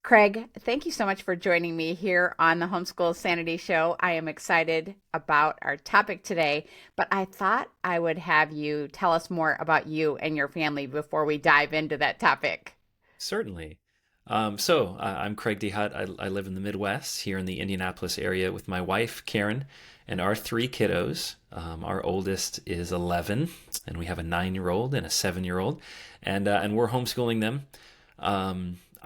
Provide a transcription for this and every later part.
Craig, thank you so much for joining me here on the Homeschool Sanity Show. I am excited about our topic today, but I thought I would have you tell us more about you and your family before we dive into that topic. Certainly. I'm Craig DeHut. I live in the Midwest here in the Indianapolis area with my wife, Karen, and our three kiddos. Our oldest is 11, and we have a 9-year-old and a 7-year-old, and we're homeschooling them.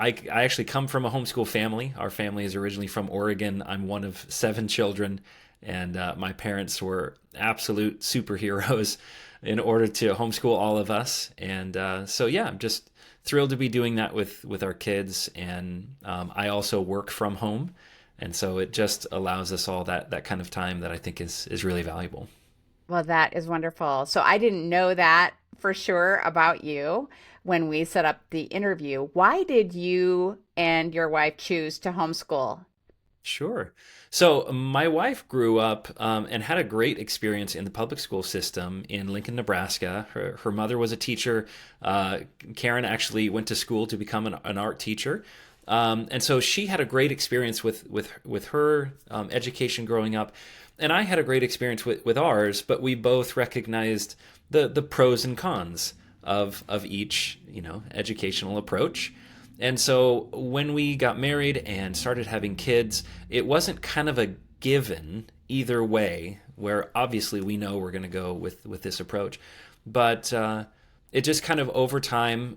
I actually come from a homeschool family. Our family is originally from Oregon. I'm one of 7 children, and my parents were absolute superheroes in order to homeschool all of us. And I'm just thrilled to be doing that with our kids. And I also work from home, and so it just allows us all that kind of time that I think is really valuable. Well, that is wonderful. So I didn't know that for sure about you when we set up the interview. Why did you and your wife choose to homeschool? Sure. So my wife grew up and had a great experience in the public school system in Lincoln, Nebraska. Her mother was a teacher. Uh, Karen actually went to school to become an art teacher. And so she had a great experience with her education growing up. And I had a great experience with ours, but we both recognized the pros and cons of each, educational approach. And so when we got married and started having kids, it wasn't kind of a given either way, where obviously we know we're going to go with this approach. But it just kind of over time,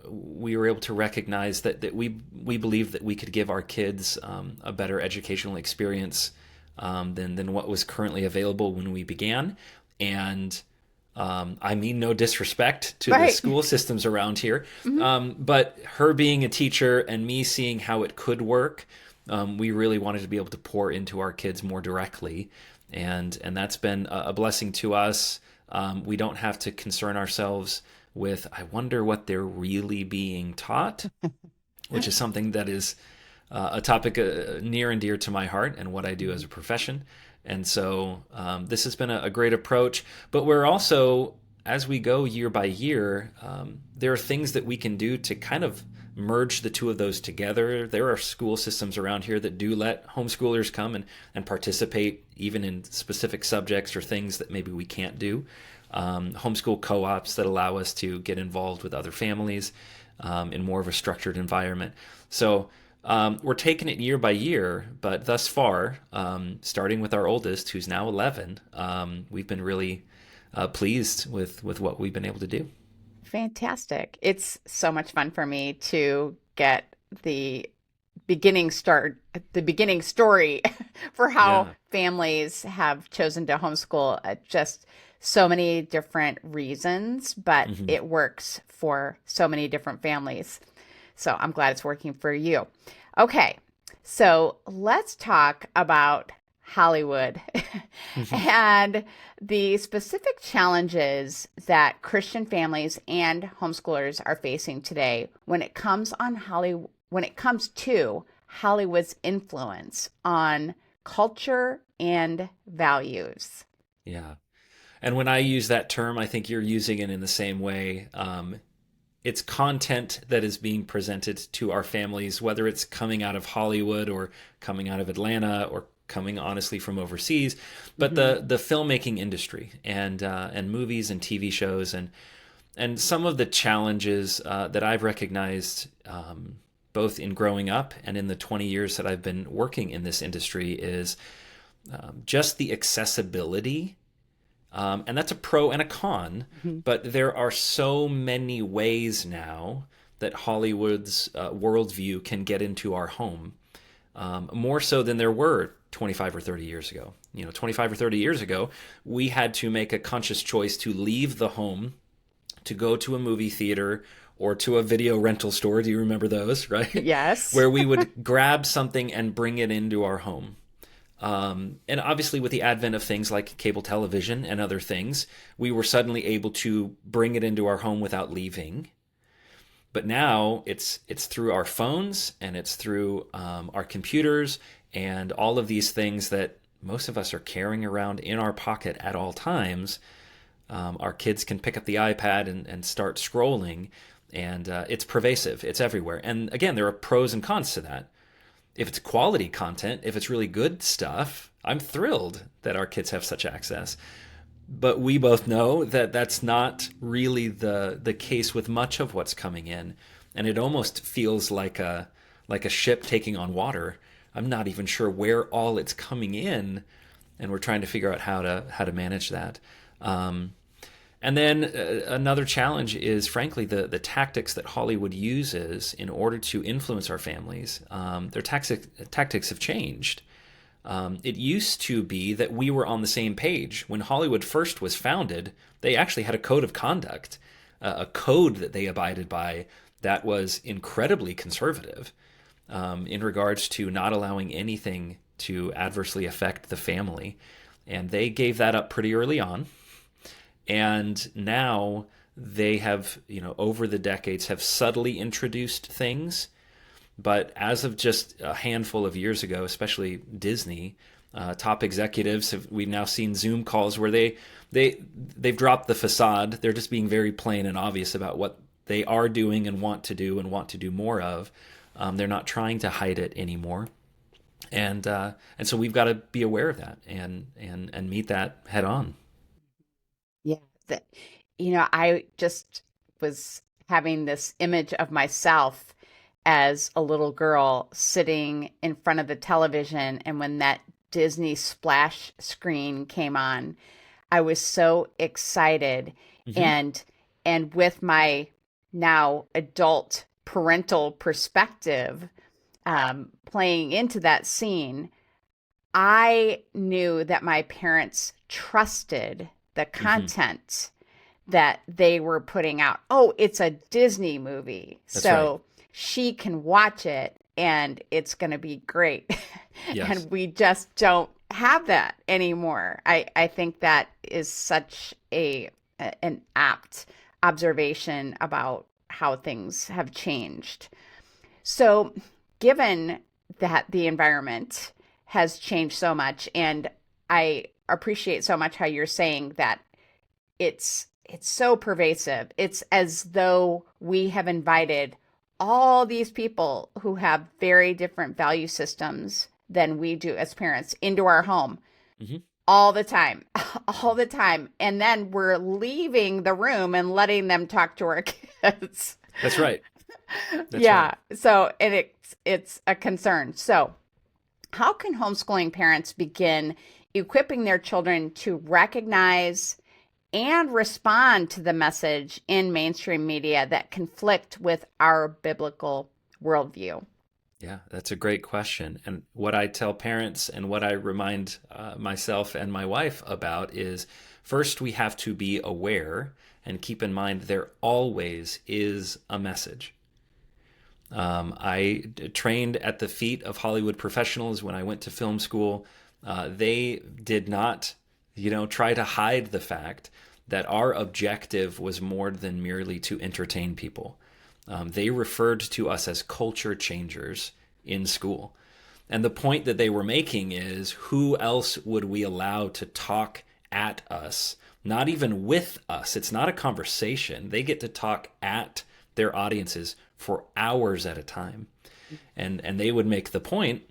we were able to recognize that we believed that we could give our kids a better educational experience than what was currently available when we began. And I mean no disrespect to the Right. school systems around here, Mhm. but her being a teacher and me seeing how it could work, we really wanted to be able to pour into our kids more directly, and that's been a blessing to us. We don't have to concern ourselves with, I wonder what they're really being taught, which is something that is a topic near and dear to my heart and what I do as a profession. And so this has been a great approach. But we're also, as we go year by year, there are things that we can do to kind of merge the two of those together. There are school systems around here that do let homeschoolers come and participate even in specific subjects or things that maybe we can't do. Homeschool co-ops that allow us to get involved with other families in more of a structured environment. So we're taking it year by year, but thus far, starting with our oldest, who's now 11, we've been really pleased with what we've been able to do. Fantastic. It's so much fun for me to get the beginning start, the beginning story for how Yeah. families have chosen to homeschool. Just so many different reasons, but hmm it works for so many different families. So I'm glad it's working for you. Okay, so let's talk about Hollywood and the specific challenges that Christian families and homeschoolers are facing today when it comes to Hollywood's influence on culture and values. Yeah. And when I use that term, I think you're using it in the same way. It's content that is being presented to our families, whether it's coming out of Hollywood or coming out of Atlanta or coming honestly from overseas, but Hmm. the filmmaking industry and movies and TV shows and some of the challenges that I've recognized both in growing up and in the 20 years that I've been working in this industry is just the accessibility, and that's a pro and a con, Hmm. but there are so many ways now that Hollywood's worldview can get into our home, more so than there were 25 or 30 years ago. 25 or 30 years ago, we had to make a conscious choice to leave the home to go to a movie theater or to a video rental store. Do you remember those, right? Yes. Where we would grab something and bring it into our home. And obviously, with the advent of things like cable television and other things, we were suddenly able to bring it into our home without leaving. But now it's through our phones and it's through our computers and all of these things that most of us are carrying around in our pocket at all times. Our kids can pick up the iPad and start scrolling. And it's pervasive. It's everywhere. And again, there are pros and cons to that. If it's quality content, if it's really good stuff, I'm thrilled that our kids have such access. But we both know that that's not really the case with much of what's coming in. And it almost feels like a ship taking on water. I'm not even sure where all it's coming in, and we're trying to figure out how to manage that. And then another challenge is, frankly, the tactics that Hollywood uses in order to influence our families. Their tactics have changed. It used to be that we were on the same page. When Hollywood first was founded, they actually had a code of conduct, a code that they abided by that was incredibly conservative in regards to not allowing anything to adversely affect the family. And they gave that up pretty early on. And now they have, over the decades, have subtly introduced things. But as of just a handful of years ago, especially Disney, top executives we've now seen Zoom calls where they've dropped the facade. They're just being very plain and obvious about what they are doing and want to do more of. They're not trying to hide it anymore. And so we've got to be aware of that and meet that head on. Yeah. I just was having this image of myself as a little girl sitting in front of the television. And when that Disney splash screen came on, I was so excited. Mm-hmm. And with my now adult parental perspective, playing into that scene, I knew that my parents trusted the content that they were putting out. Oh, it's a Disney movie. That's so right. She can watch it and it's going to be great. Yes. And we just don't have that anymore. I think that is such an apt observation about how things have changed. So given that the environment has changed so much, and I appreciate so much how you're saying that it's so pervasive. It's as though we have invited all these people who have very different value systems than we do as parents into our home all the time. And then we're leaving the room and letting them talk to our kids. That's right. Right. So, and it's a concern. So how can homeschooling parents begin equipping their children to recognize and respond to the message in mainstream media that conflict with our biblical worldview? Yeah, that's a great question. And what I tell parents and what I remind myself and my wife about is, first, we have to be aware and keep in mind there always is a message. I trained at the feet of Hollywood professionals when I went to film school. They did not, try to hide the fact that our objective was more than merely to entertain people. They referred to us as culture changers in school. And the point that they were making is, who else would we allow to talk at us? Not even with us. It's not a conversation. They get to talk at their audiences for hours at a time. And they would make the point,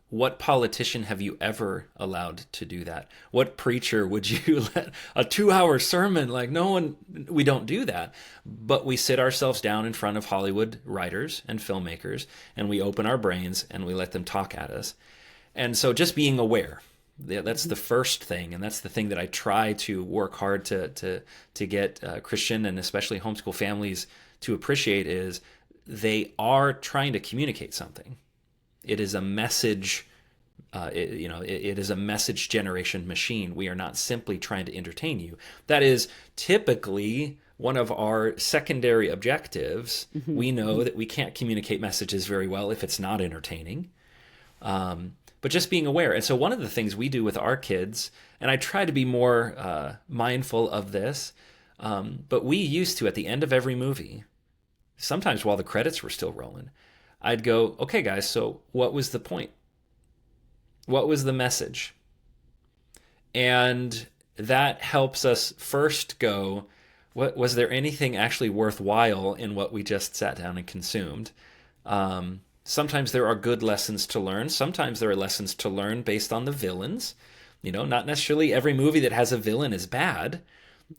what politician have you ever allowed to do that? What preacher would you let a 2-hour sermon? Like, no one, we don't do that. But we sit ourselves down in front of Hollywood writers and filmmakers, and we open our brains and we let them talk at us. And so just being aware, that's the first thing. And that's the thing that I try to work hard to get Christian and especially homeschool families to appreciate, is they are trying to communicate something. It is a message, it is a message generation machine. We are not simply trying to entertain you. That is typically one of our secondary objectives. We know that we can't communicate messages very well if it's not entertaining, but just being aware. And so one of the things we do with our kids, and I try to be more mindful of this, but we used to, at the end of every movie, sometimes while the credits were still rolling, I'd go, okay, guys, so what was the point? What was the message? And that helps us first go, what was there anything actually worthwhile in what we just sat down and consumed? Sometimes there are good lessons to learn. Sometimes there are lessons to learn based on the villains. Not necessarily every movie that has a villain is bad,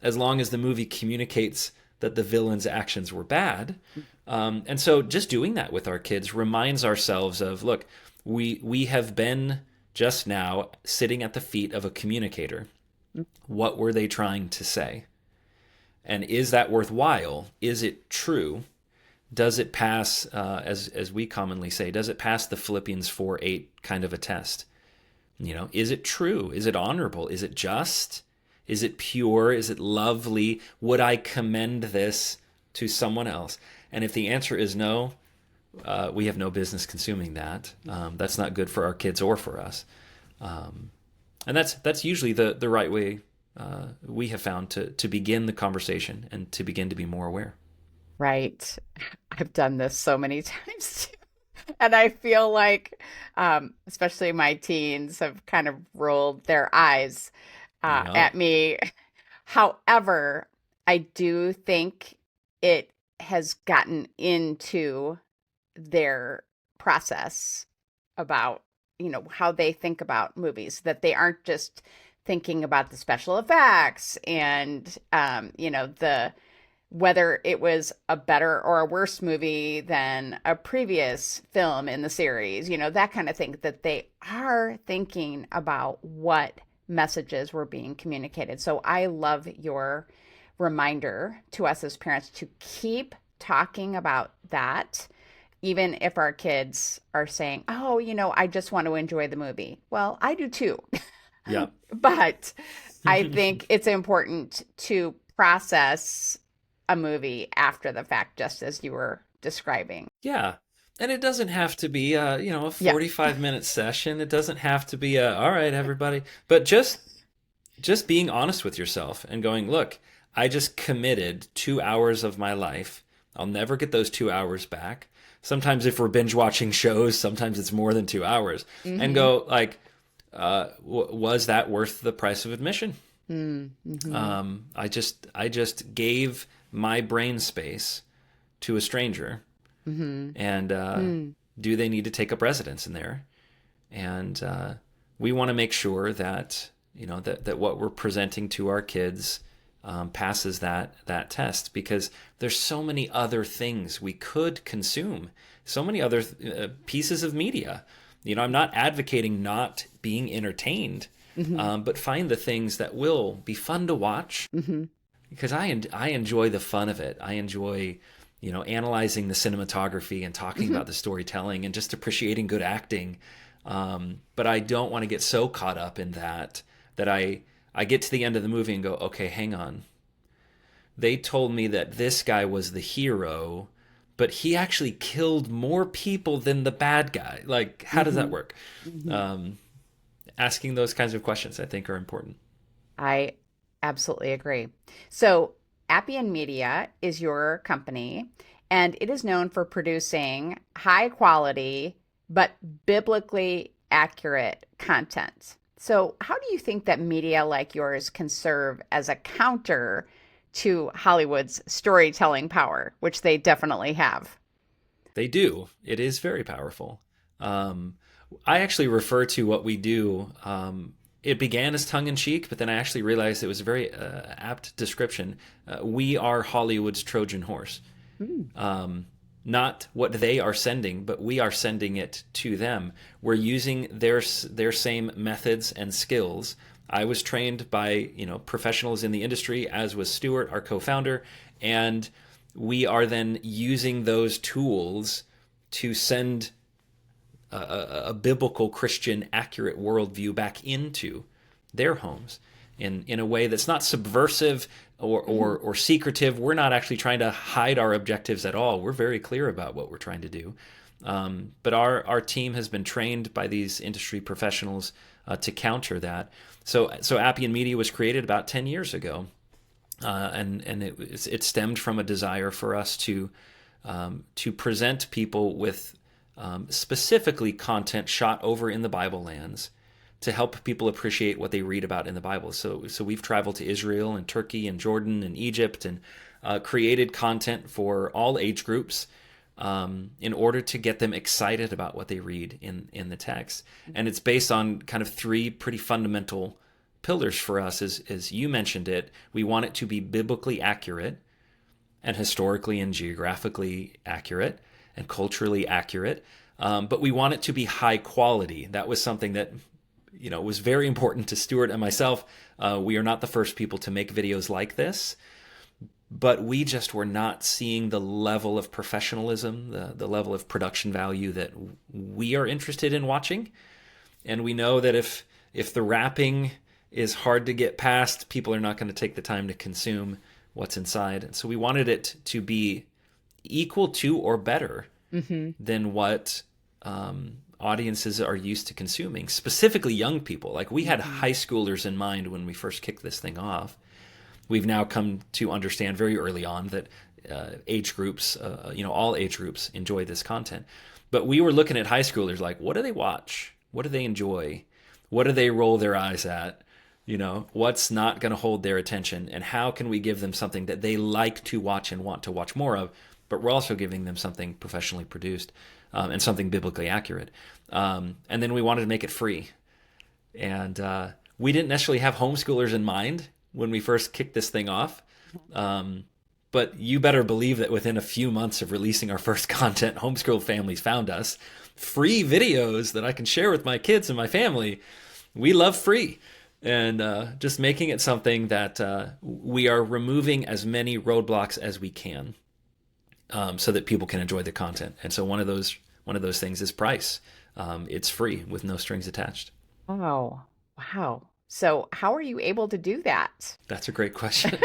as long as the movie communicates that the villain's actions were bad. And so just doing that with our kids reminds ourselves of, look, we have been just now sitting at the feet of a communicator. What were they trying to say? And is that worthwhile? Is it true? Does it pass, as we commonly say, does it pass the Philippians 4:8 kind of a test? Is it true? Is it honorable? Is it just? Is it pure? Is it lovely? Would I commend this to someone else? And if the answer is no, we have no business consuming that. That's not good for our kids or for us. And that's usually the right way we have found to begin the conversation and to begin to be more aware. Right. I've done this so many times too. And I feel like, especially my teens have kind of rolled their eyes at me. However, I do think it has gotten into their process about, how they think about movies, that they aren't just thinking about the special effects and, the whether it was a better or a worse movie than a previous film in the series, that kind of thing, that they are thinking about what messages were being communicated. So I love your reminder to us as parents to keep talking about that, even if our kids are saying, oh, I just want to enjoy the movie. Well, I do too. Yeah. But I think it's important to process a movie after the fact, just as you were describing. Yeah. And it doesn't have to be a 45-minute session. It doesn't have to be all right, everybody. But just being honest with yourself and going, look, I just committed 2 hours of my life. I'll never get those 2 hours back. Sometimes if we're binge watching shows, sometimes it's more than 2 hours. Mm-hmm. And go like, was that worth the price of admission? Mm-hmm. I just gave my brain space to a stranger, and do they need to take up residence in there? And we want to make sure that that what we're presenting to our kids passes that test, because there's so many other things we could consume, so many other pieces of media. I'm not advocating not being entertained, but find the things that will be fun to watch. Mm-hmm. Because I enjoy the fun of it. I enjoy, analyzing the cinematography and talking about the storytelling and just appreciating good acting. But I don't want to get so caught up in that I get to the end of the movie and go, okay, hang on. They told me that this guy was the hero, but he actually killed more people than the bad guy. Like, how does that work? Mm-hmm. Asking those kinds of questions, I think, are important. I absolutely agree. So Appian Media is your company, and it is known for producing high quality but biblically accurate content. So how do you think that media like yours can serve as a counter to Hollywood's storytelling power, which they definitely have? They do. It is very powerful. I actually refer to what we do. It began as tongue-in-cheek, but then I actually realized it was a very apt description. We are Hollywood's Trojan horse. Not what they are sending, but we are sending it to them. We're using their same methods and skills. I was trained by professionals in the industry, as was Stuart, our co-founder, and we are then using those tools to send a biblical Christian accurate worldview back into their homes in a way that's not subversive or secretive. We're not actually trying to hide our objectives at all. We're very clear about what we're trying to do. But our team has been trained by these industry professionals to counter that. So Appian Media was created about 10 years ago, and it stemmed from a desire for us to present people with specifically content shot over in the Bible lands to help people appreciate what they read about in the Bible. So we've traveled to Israel and Turkey and Jordan and Egypt and created content for all age groups in order to get them excited about what they read in the text. And it's based on kind of three pretty fundamental pillars for us. As you mentioned it, we want it to be biblically accurate and historically and geographically accurate and culturally accurate. But we want it to be high quality. That was something that was very important to Stuart and myself. We are not the first people to make videos like this, but we just were not seeing the level of professionalism, the level of production value that we are interested in watching. And we know that if the wrapping is hard to get past, people are not going to take the time to consume what's inside. And so we wanted it to be equal to or better than what audiences are used to consuming, specifically young people. Like, we had high schoolers in mind when we first kicked this thing off. We've now come to understand very early on that age groups, all age groups enjoy this content. But we were looking at high schoolers like, what do they watch? What do they enjoy? What do they roll their eyes at? What's not going to hold their attention? And how can we give them something that they like to watch and want to watch more of, but we're also giving them something professionally produced and something biblically accurate. And then we wanted to make it free. And we didn't necessarily have homeschoolers in mind when we first kicked this thing off. But you better believe that within a few months of releasing our first content, homeschool families found us. Free videos that I can share with my kids and my family. We love free. And just making it something that we are removing as many roadblocks as we can so that people can enjoy the content. And so one of those things is price. It's free with no strings attached. Oh, wow. So how are you able to do that? That's a great question.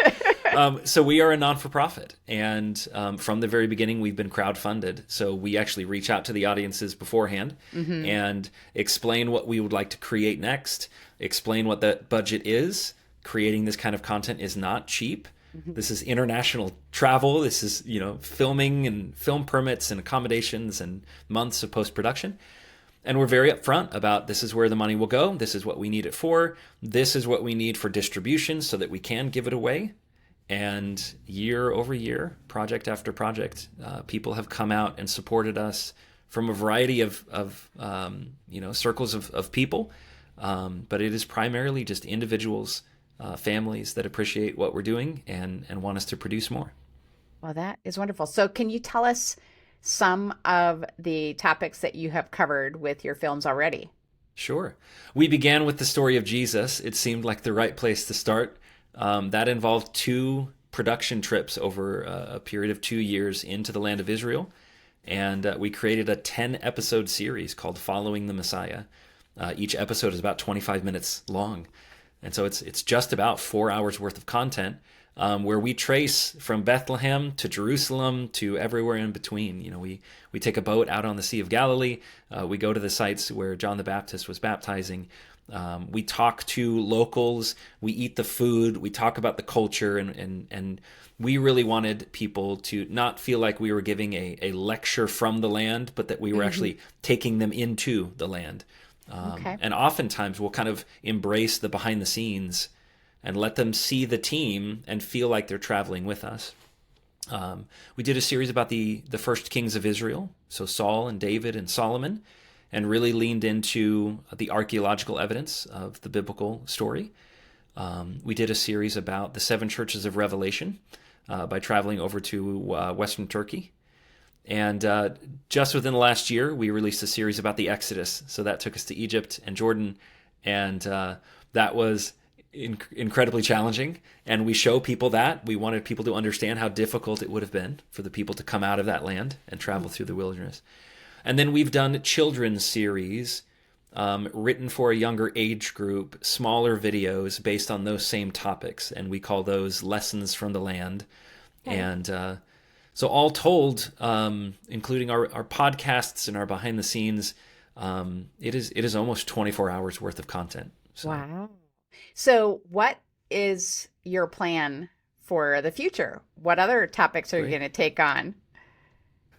So we are a non-for-profit, and from the very beginning, we've been crowdfunded. So we actually reach out to the audiences beforehand and explain what we would like to create next, explain what the budget is. Creating this kind of content is not cheap. This is international travel. This is, filming and film permits and accommodations and months of post-production. And we're very upfront about this is where the money will go. This is what we need it for. This is what we need for distribution so that we can give it away. And year over year, project after project, people have come out and supported us from a variety of circles of people. But it is primarily just individuals, families that appreciate what we're doing and want us to produce more. Well, that is wonderful. So can you tell us some of the topics that you have covered with your films already? Sure. We began with the story of Jesus. It seemed like the right place to start. That involved 2 production trips over a period of 2 years into the land of Israel. And we created a 10-episode series called Following the Messiah. Each episode is about 25 minutes long. And so it's just about 4 hours worth of content where we trace from Bethlehem to Jerusalem to everywhere in between. We take a boat out on the Sea of Galilee. We go to the sites where John the Baptist was baptizing. We talk to locals. We eat the food. We talk about the culture. And we really wanted people to not feel like we were giving a lecture from the land, but that we were actually taking them into the land. And oftentimes we'll kind of embrace the behind the scenes and let them see the team and feel like they're traveling with us. We did a series about the first kings of Israel, so Saul and David and Solomon, and really leaned into the archaeological evidence of the biblical story. We did a series about the 7 churches of Revelation by traveling over to Western Turkey. And just within the last year, we released a series about the Exodus. So that took us to Egypt and Jordan, and that was incredibly challenging. And we show people that. We wanted people to understand how difficult it would have been for the people to come out of that land and travel through the wilderness. And then we've done children's series written for a younger age group, smaller videos based on those same topics. And we call those Lessons from the Land. Okay. And so all told, including our podcasts and our behind the scenes, it is almost 24 hours worth of content. So. Wow. So what is your plan for the future? What other topics are you going to take on?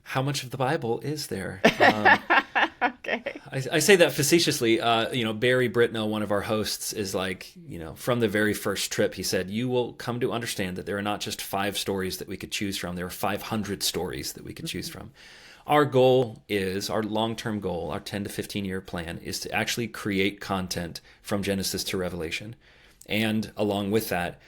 How much of the Bible is there? Okay. I say that facetiously. Barry Britnell, one of our hosts, is like, from the very first trip, he said, you will come to understand that there are not just 5 stories that we could choose from. There are 500 stories that we could choose from. Our goal is, our long-term goal, our 10 to 15-year plan is to actually create content from Genesis to Revelation. And along with that,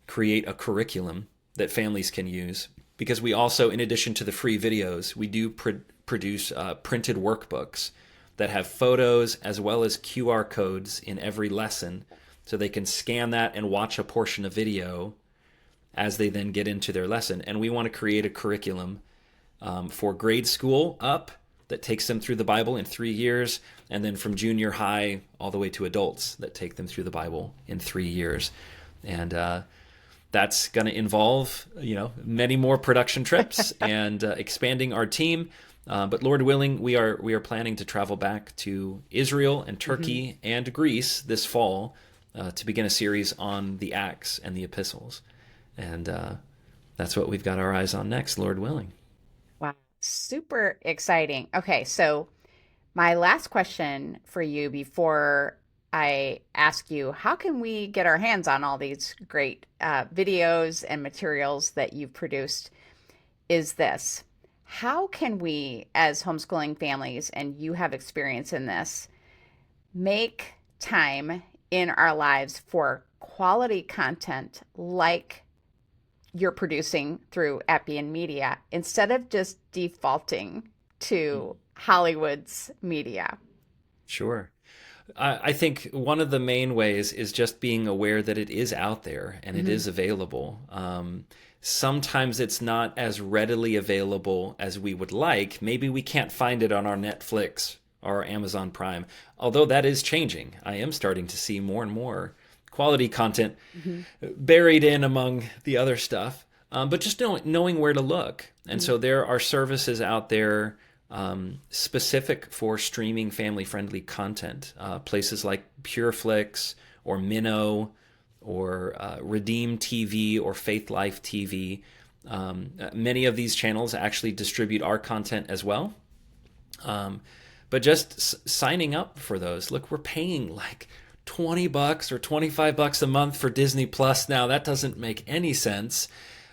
create a curriculum that families can use. Because we also, in addition to the free videos, we do produce printed workbooks that have photos as well as QR codes in every lesson, so they can scan that and watch a portion of video as they then get into their lesson. And we want to create a curriculum for grade school up that takes them through the Bible in 3 years, and then from junior high all the way to adults that take them through the Bible in 3 years. And that's going to involve, many more production trips and expanding our team. But Lord willing, we are planning to travel back to Israel and Turkey and Greece this fall to begin a series on the Acts and the epistles. And that's what we've got our eyes on next, Lord willing. Wow. Super exciting. Okay. So my last question for you before I ask you, how can we get our hands on all these great videos and materials that you've produced, is this. How can we, as homeschooling families, and you have experience in this, make time in our lives for quality content like you're producing through Appian Media, instead of just defaulting to Hollywood's media? Sure. I think one of the main ways is just being aware that it is out there and it is available. Sometimes it's not as readily available as we would like. Maybe we can't find it on our Netflix or our Amazon Prime, although that is changing. I am starting to see more and more quality content buried in among the other stuff, but just knowing where to look. And so there are services out there specific for streaming family-friendly content, places like PureFlix or Minnow or Redeem TV or Faith Life TV. Many of these channels actually distribute our content as well. But just signing up for those, look, we're paying like $20 or $25 a month for Disney Plus now. That doesn't make any sense.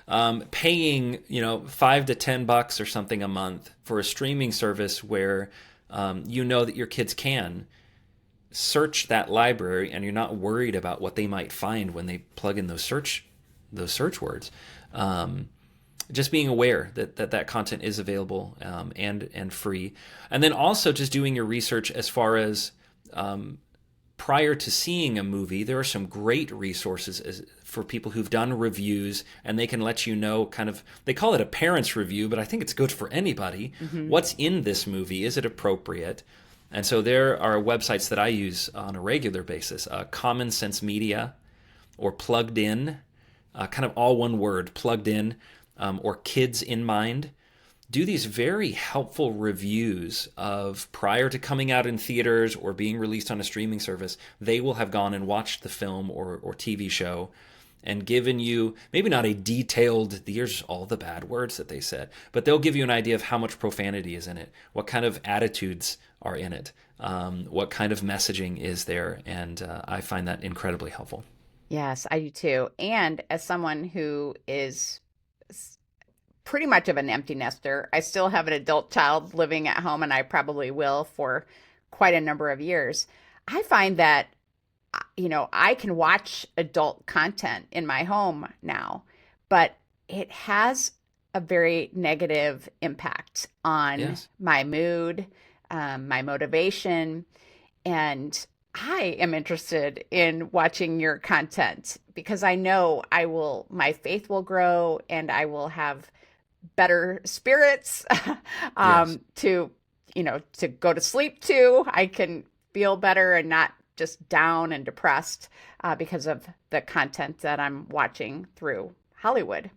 Paying, $5 to $10 or something a month for a streaming service where that your kids can search that library and you're not worried about what they might find when they plug in those search words. Just being aware that content is available and free. And then also just doing your research as far as prior to seeing a movie, there are some great resources for people who've done reviews, and they can let you know they call it a parent's review, but I think it's good for anybody. What's in this movie? Is it appropriate? And so there are websites that I use on a regular basis, Common Sense Media or Plugged In, kind of all one word, Plugged In, or Kids in Mind. Do these very helpful reviews of prior to coming out in theaters or being released on a streaming service. They will have gone and watched the film or TV show and given you maybe not a detailed, here's all the bad words that they said, but they'll give you an idea of how much profanity is in it, what kind of attitudes are in it, what kind of messaging is there. And I find that incredibly helpful. Yes, I do too. And as someone who is pretty much of an empty nester, I still have an adult child living at home, and I probably will for quite a number of years. I find that, I can watch adult content in my home now, but it has a very negative impact on my mood, my motivation, and I am interested in watching your content because I know my faith will grow and I will have better spirits to go to sleep to. I can feel better and not just down and depressed because of the content that I'm watching through Hollywood.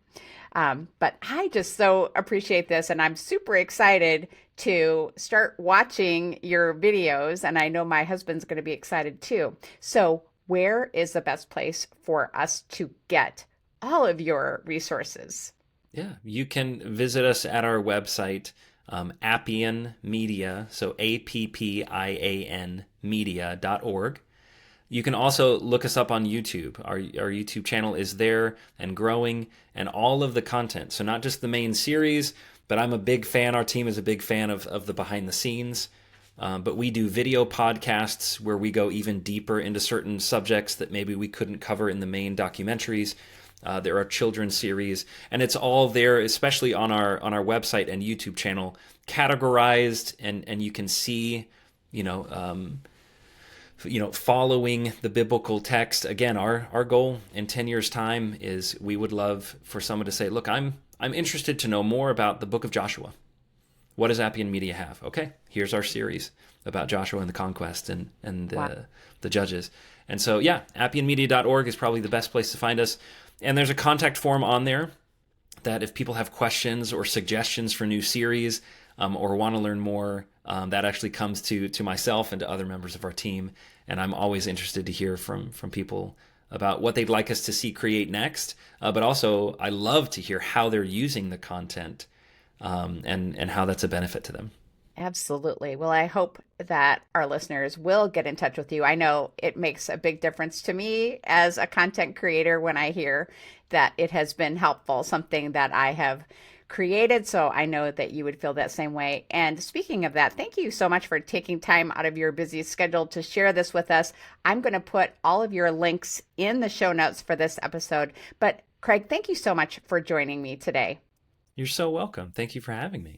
But I just so appreciate this, and I'm super excited to start watching your videos, and I know my husband's going to be excited too. So where is the best place for us to get all of your resources? Yeah, you can visit us at our website, Appian Media, so Appian media.org. You can also look us up on YouTube. Our YouTube channel is there and growing, and all of the content. So not just the main series, but I'm a big fan, our team is a big fan of the behind the scenes. But we do video podcasts where we go even deeper into certain subjects that maybe we couldn't cover in the main documentaries. There are children's series, and it's all there, especially on our website and YouTube channel, categorized, and you can see, following the biblical text. Again, our goal in 10 years' time is we would love for someone to say, look, I'm interested to know more about the book of Joshua. What does Appian Media have? Okay, here's our series about Joshua and the conquest and the judges. And so, yeah, appianmedia.org is probably the best place to find us. And there's a contact form on there that if people have questions or suggestions for new series or want to learn more, that actually comes to myself and to other members of our team. And I'm always interested to hear from people about what they'd like us to see create next. But also, I love to hear how they're using the content and how that's a benefit to them. Absolutely. Well, I hope that our listeners will get in touch with you. I know it makes a big difference to me as a content creator when I hear that it has been helpful, something that I have created. So I know that you would feel that same way. And speaking of that, thank you so much for taking time out of your busy schedule to share this with us. I'm going to put all of your links in the show notes for this episode. But Craig, thank you so much for joining me today. You're so welcome. Thank you for having me.